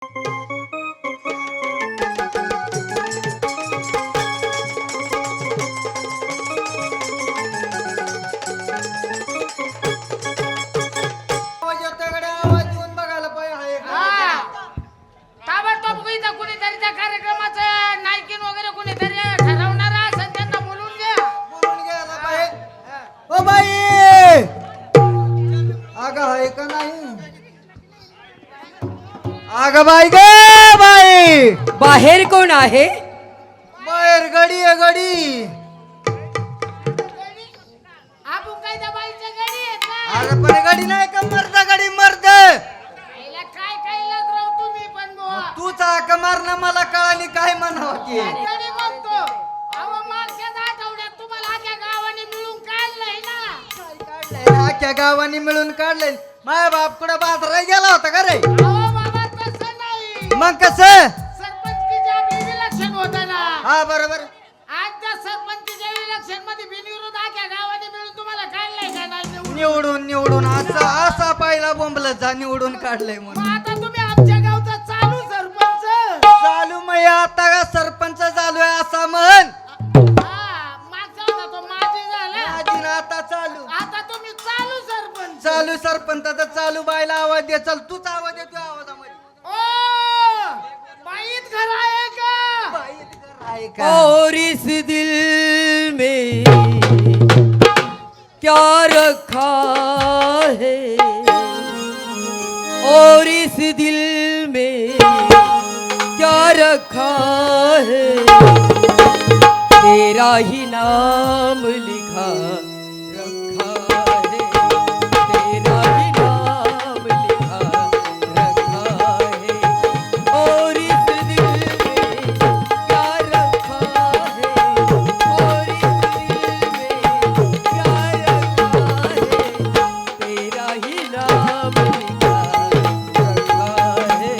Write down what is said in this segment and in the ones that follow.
आवाज येतोय गड्या, आवाज येऊन बघायला पाहिजे आहे का? ताबडतोब इथं कुणीतरी त्या कार्यक्रमाचं नायकीन वगैरे कुणीतरी ठरवणार असेल त्यांना बोलून घ्या. बोलून घ्यायला पाहिजे. ओ बाई, अगं आहे का नाही? अगं बाई ग बाई, बाहेर कोण आहे? बाहेर गडी आहे गडी. आपण काय त्या बाईच्या घरी आहेत का? अरे पण गडी नाही का, मर्द गडी मर्द. आईला काय काय लग्न तुम्ही पण बुवा. तूच हाक मारणं मला कळाली काय म्हणावं की. गडी बघतो. अहो मागच्याच आठवड्यात तुम्हाला आख्या गावाने मिळून काढलंय ना. अख्ख्या गावाने मिळून काढले. माझ्या बाप कुठं बाजारात गेला होता का रे? अहो बाबा तसं नाही. मग कसं? सरपंचकीच्या इलेक्शन होतं ना. हा बरोबर. आज त्या सरपंचकीच्या इलेक्शन मध्ये बिनविरोध आख्या गावाने मिळून तुम्हाला काढलंय का नाही निवडून? निवडून निवडून असा असा पहिला बोंबल जा निवडून काढलंय म्हणून. मग आता तुम्ही आमच्या गावचा चालू सरपंच. चालू मग आता का सरपंच चालू आहे असा म्हण. हा, मागचा होता तो माझी झाला. आधी ना आता चालू. आता तुम्ही चालू सरपंच. चालू सरपंच आता चालू बायला आवाज दे. चल तूच आवाज देतो आवाजामध्ये. ओ बाईत घर आहे का? बाई, इतकं आहे का? और इस दिल में क्या रखा है, और इस दिल में क्या रखा है, तेरा ही नाम लिखा रखा है, तेरा ही नाम लिखा रखा है, और इस दिल में क्या रखा है, और इस दिल में क्या रखा है, तेरा ही नाम लिखा रखा है,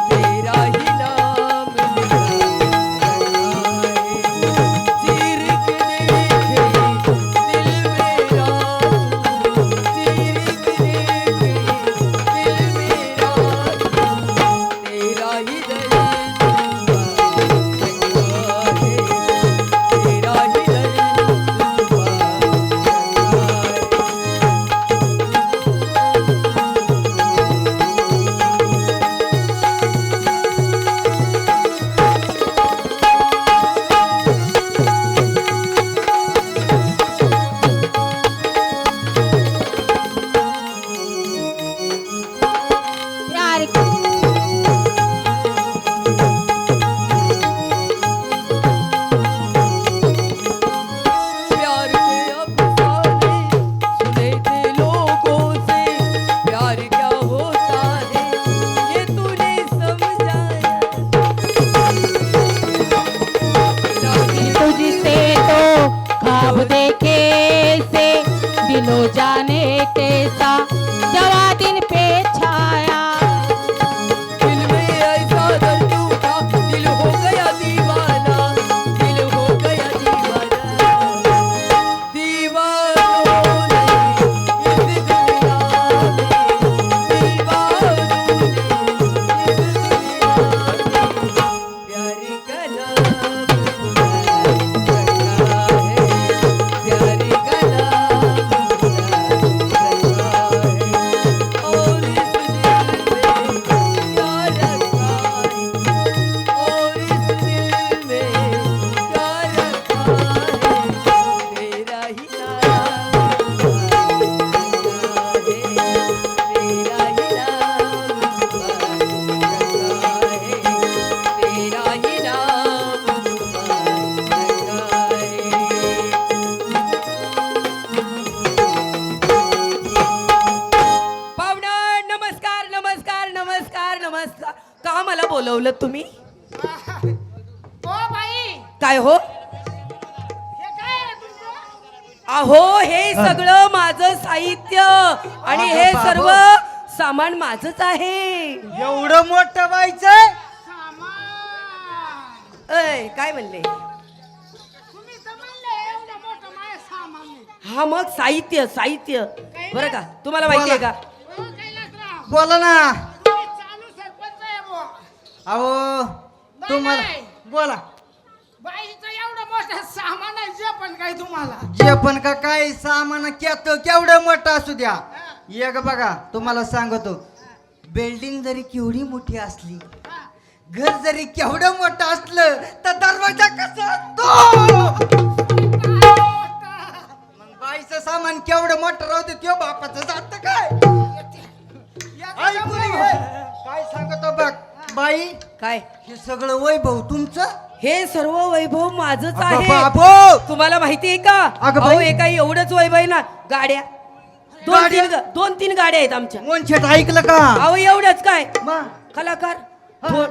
तेरा ही नाम लिखा रखा है, चीर के देखे दिल मेरा, चीर के देखे दिल मेरा, तेरा ही दर्द हुआ है, तेरा ही दर्द हुआ है। प्यार प्यार के अफसाने सुने थे लोगों से, प्यार क्या होता है ये तूने समझाया, तुझसे तो ख्वाब देखे से दिलो जाने कैसा जवा दिन पे छाया। दिल में ऐसा दर्द उठा, दिल हो गया दीवाना, दिल हो गया दीवाना, दीवानों ने इस दुनिया में, दीवानों ने इस दुनिया में प्यार का नाम रखा है, प्यार का नाम रखा है, और इस दिल में क्या रखा है, और इस दिल में क्या रखा है, तेरा ही नाम रखा है, तेरा ही नाम रखा है, तेरा ही नाम रखा है। पाहुणा, नमस्कार नमस्कार नमस्कार नमस्कार. का मला बोलवलं तुम्ही? ओ बाई, काय हो? हे काय आहे तुमचं? अहो, हे सगळं माझं साहित्य आणि हे अगं बाबो. सर्व सामान माझंच आहे. एवढं मोठं बाईचं. सामान. ऐ, काय म्हणले? तुम्ही तर म्हणले एवढं मोठं माझं सामान आहे. हा मग साहित्य साहित्य बरं का? तुम्हाला माहिती आहे का? ओ कैलासराव, बोला ना. तुम्ही चालू सरपंच आहे बुवा. अहो तुम्हाला नाही. बोला बाईचं एवढं मोठं सामान आहे जे पण काय तुम्हाला जे पण का काय सामान केवढं मोठं असू द्या एक बघा तुम्हाला सांगतो बिल्डिंग जरी केवढी मोठी असली हा. घर जरी केवढं मोठं असलं तर दरवाजा कसा असतो मग बाईचं सामान केवढं मोठं राहते त्यो बापाचं जात काय ऐकून घे. काय सांगतो बघ बाई काय हे सगळं वैभव तुमचं हे सर्व वैभव माझच अगं आहे बाबो तुम्हाला माहितीये का अगं अहो बाई. एका एवढंच वैभव आहे ना गाड्या दोन तीन गाड्या आहेत आमच्या मोनशेट ऐकलं का अहो एवढंच काय मग कलाकार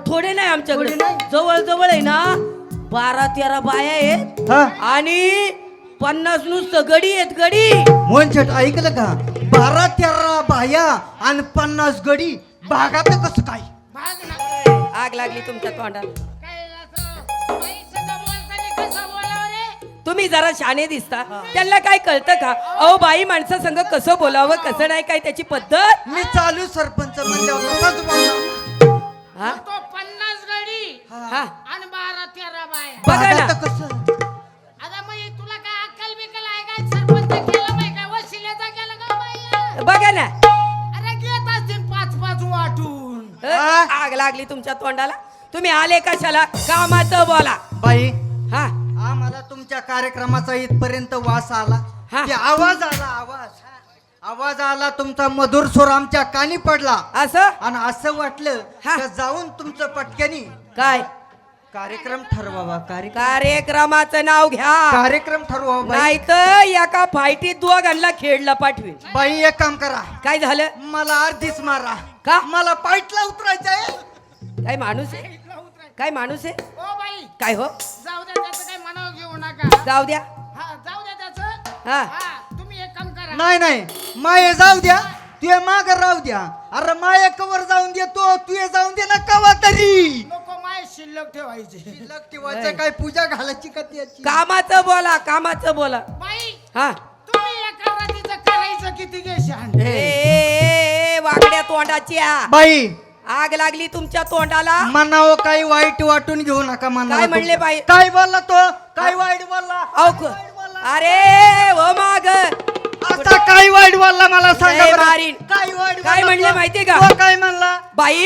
थोडे नाही आमच्याकडे थोडे नाही? जवळ जवळ आहे ना 12-13 बाया आहेत हा आणि 50 नुसतं गडी आहेत गडी मोनशेट ऐकलं का 12-13 बाया आणि 50 गडी भागात कसं काय भाग ना आग लागली तुमच्या तोंडाला काय असं बाई सगळं बोलताना कसं बोलावं रे तुम्ही जरा शाणे दिसता त्यांना काय कळतं का अहो बाई माणसा संग कसं बोलावं कसं नाही काय त्याची पद्धत मी चालू सरपंच म्हणल्यावर तसाच बोलला. हा तो 50 गडी हा आणि 12-13 बाया बघा ना. भागात कसं आता मग तुला काय अक्कल बिकल आहे काय सरपंच केलं नाही काय वशिल्याचा केलं का बाई बघा ना अरे घेत असतील 5-5 वाटून आग लागली तुमच्या तोंडाला तुम्ही आले कशाला कामाचं बोला बाई हा आम्हाला तुमच्या कार्यक्रमाचा इथपर्यंत वास आला हा. ते आवाज आला आवाज आला तुमचा मधुर सूर आमच्या कानी पडला असं आणि असं वाटलं हा. का जाऊन तुमचं पटक्यानी काय कार्यक्रम ठरवावा कार्यक्रमाचं नाव घ्या कार्यक्रम ठरवावा बाई. नाही तर एका फायटीत दोघांना खेळला पाठवी बाई एक काम करा काय झालं मला अर्धीच मारा का? मला पाईटला उतरायचं आहे काय माणूस आहे काय माणूस आहे ओ बाई काय हो जाऊ द्या त्याचं काही मनावर घेऊ नका जाऊ द्या हा जाऊ द्या त्याचं हा. हा तुम्ही एक काम करा नाही माये जाऊ द्या तुझ्या माग राहू द्या अरे माये कवर जाऊन देतो तुझे जाऊन दे ना कवा तरी नको माय शिल्लक ठेवायची शिल्लक ठेवायचं काय पूजा घालायची का त्याची कामाचं बोला कामाचं बोला बाई हा तुम्ही एका रात्रीचं करायचं किती घेशान ए, वाकड्या तोंडाच्या बाई आग लागली तुमच्या तोंडाला मनाव काही वाईट वाटून घेऊ नका मनाला काय म्हणले तुमच्या. बाई? काय बोलला तो काय वाईट बोलला अहो, अरे हो माग आता काय वाईट बोलला मला सांगा लय बरं. मारीन. काय वाईट काय बोलला म्हणले तो? माहितीये का? तो काय म्हणला बाई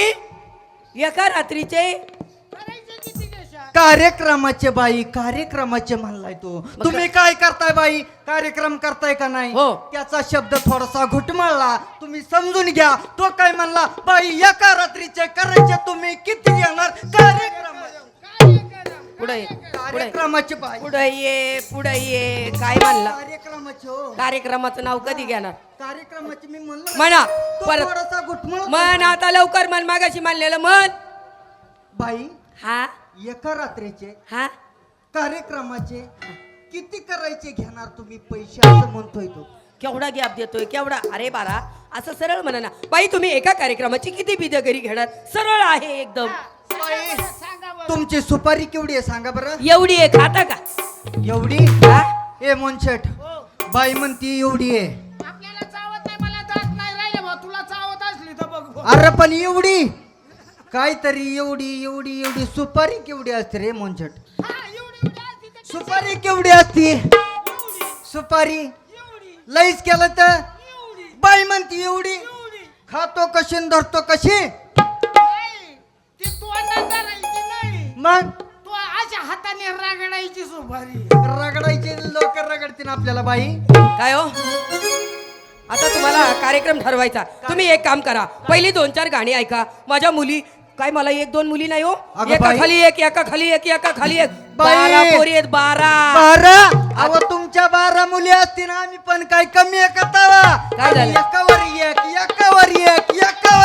एका रात्रीचे करायचं किती घेशान कार्यक्रमाचे बाई कार्यक्रमाचे म्हणलाय तो तुम्ही काय करताय बाई कार्यक्रम करताय का नाही हो. त्याचा शब्द थोडासा घुटमळला तुम्ही समजून घ्या तो काय म्हणला बाई एका रात्रीचे करायचे तुम्ही किती घेणार कार्यक्रम पुढे कार्यक्रमाचे बाई पुढे ये काय म्हणला कार्यक्रमाचे हो कार्यक्रमाचं नाव कधी घेणार कार्यक्रमाचे मी म्हणलं ना. म्हणा तो परत थोडासा घुटमळ मन आता लवकर मन मागाशी मानलेलं मन बाई हा एका रात्रीचे हा कार्यक्रमाचे किती करायचे घेणार तुम्ही पैसे असं म्हणतोय तो केवढा गॅप देतोय केवढा अरे बारा असं सरळ म्हणा ना बाई तुम्ही एका कार्यक्रमाची किती बिदगरी घेणार सरळ आहे एकदम बाई सांगा बरं तुमची सुपारी केवढी आहे सांगा बरं एवढी आहे खाता का एवढी हा? ए मोनशेट बाई म्हणती एवढी आहे आपल्याला चावत नाही मला दात नाही राहिले बा तुला चावत असली तर बघ बघ. अरे पण एवढी काहीतरी एवढी सुपारी केवढी असते रे मोनशेट हा, एवढी असती तर सुपारी केवढी असती एवढी, सुपारी एवढी, लईच केलं तर एवढी, बाई म्हणती एवढी एवढी. खातो कशी न धरतो कशी नाही, ती तोंडात धरायची नाही मग तू अशा हाताने रागडायची सुपारी रगडायचे लोक रगडतील आपल्याला बाई काय हो आता तुम्हाला कार्यक्रम ठरवायचा तुम्ही एक काम करा पहिली 2-4 गाणी ऐका माझ्या मुली काय मला 1-2 मुली नाही हो अगं एका बाई. खाली एक एका खाली एक एका खाली एक बाई. 12 पोरी आहेत 12 12 अहो तुमच्या 12 मुली असतील आम्ही पण काय कमी आहे का तवा काय झालं? एकावर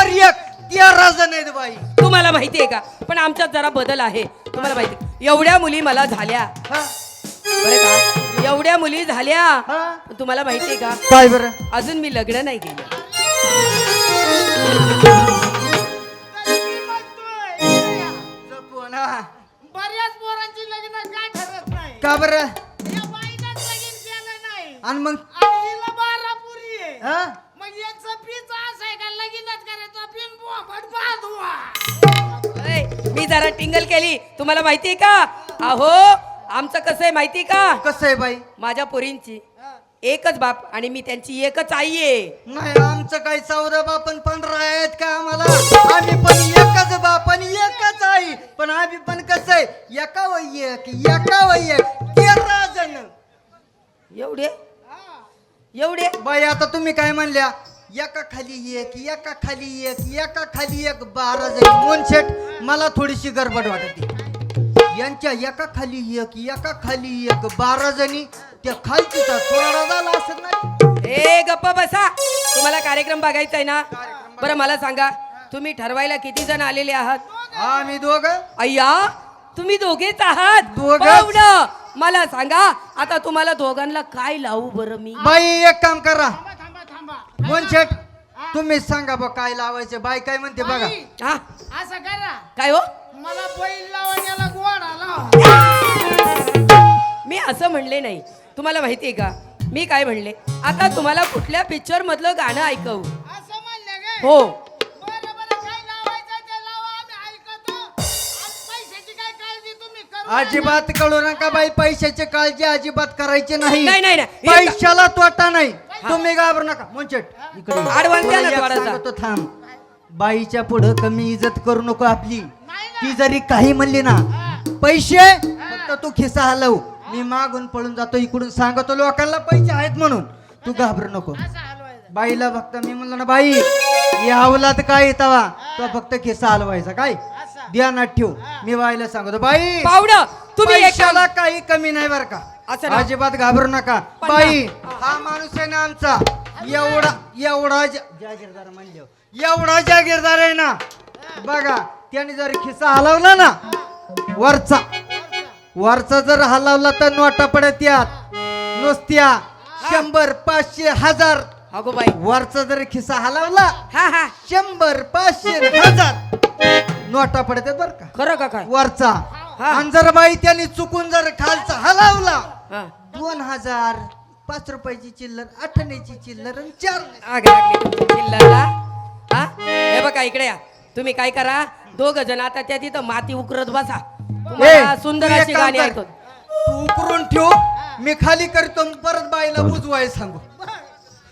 एक 13 जण आहेत बाई तुम्हाला माहिती आहे का पण आमच्यात जरा बदल आहे तुम्हाला माहिती एवढ्या मुली मला झाल्या हा, बरं का एवढ्या मुली झाल्या हा. पण तुम्हाला माहिती आहे का काय बरं अजून मी लग्न नाही केलं तरी मी म्हणतोय, या. जपून, हा. बऱ्याच पोरांची लग्न काय ठरत नाही का बरं या बाईनंच लगीन केलं नाही आणि मग आणि हिला 12 पुरी आहे हा? मग याचं पीच असं आहे का लगीनच करायचं पिन बोंबट बांधवा ऐ, मी जरा टिंगल केली. तुम्हाला माहितीये का? अहो आमचं कसं आहे माहिती का? कसं आहे बाई? माझ्या पोरींची एकच बाप आणि मी त्यांची एकच आई आहे. नाही आमचं काही 14 बाप आणि 15 आहेत का आम्हाला? आम्ही पण एकच बाप आणि एकच आई. पण आम्ही पण कसं आहे एका वय एक 13 जण. एवढे एवढे बाई आता तुम्ही काय म्हणल्या? एका खाली एक 12 जणी. मोनशेट मला थोडीशी गडबड वाटते. यांच्या एका खाली एक 12 जणी. त्या खालचीचा थोडा झाला असत नाही. ए गप्पा बसा. तुम्हाला कार्यक्रम बघायचा आहे ना? बरं मला सांगा तुम्ही ठरवायला किती जण आलेले आहात? आम्ही दोघं. अय्या तुम्ही दोघेच आहात? दोघंच. पाहुणं, मला सांगा आता तुम्हाला दोघांना काय लावू बरं मी? बाई एक काम करा थांबा मोनशेट तुम्ही सांगा बा काय लावायचं. बाई काय म्हणते बघा. बाई, हा असं करा काय हो? मला बैल लावण्याला गोडा लाव. मी असं म्हणले नाही. तुम्हाला माहितीये का मी काय म्हणले? आता तुम्हाला कुठल्या पिक्चर मधलं गाणं ऐकवू? असं म्हणलं गे. हो बरं काय लावायचं ते लावा, आम्ही ऐकतो. आणि पैशाची काय काळजी तुम्ही करू नका. अजिबात कळू नका बाई. पैशाची काळजी अजिबात करायची नाही. नाही, नाही, नाही. पैशाला तोटा नाही. तुम्ही घाबरू नका. मोनशेट इकडे ये. आडवण द्या ना तुला एक थोडासा. सांगतो थांब. बाईच्या पुढं कमी इज्जत करू नको आपली. नाही ना. ती जरी काही म्हणली ना पैसे फक्त तू खिसा हलव. मी मागून पळून जातो इकडून सांगतो लोकांना पैसे आहेत म्हणून. तू घाबरू नको. असं हलवायचं. बाईला फक्त मी म्हणलं ना बाई यावला तर काय येतावा तो फक्त खिसा हलवायचा काय असं. ध्यानात ठेव. मी बाईला सांगतो बाई पाहुणं तुम्ही एक काम- पैशाला काही कमी नाही बर का. असं ना. अजिबात घाबरू नका. पण बाई ना. हा माणूस आहे ना आमचा एवढा जागीरदार म्हणले एवढा जागीरदार आहे ना. बघा त्याने जर खिसा हलवला ना वरचा जर हलवला तर नोटा पडत यात नुसत्या 100 500 1000. अगो बाई वरचा जर खिसा हलवला हा हा 100 500 1000 नोटा पडतात बर का खरं का काय? वरचा. हा. आणि जर बाई त्याने चुकून जर खालचा हलवला हा 2000 5 रुपयाची चिल्लर 8 आण्याची चिल्लर आणि 4 आग लागली तुमच्या चिल्लरला. हा हे बघा इकडे या. तुम्ही काय करा दोघ जण आता त्या तिथं माती उकरत बसा. तुम्हाला सुंदर अशी गाणी ऐकतो. तू उकरून ठेव. मी खाली करतो परत बाईला बुजवाय सांगू.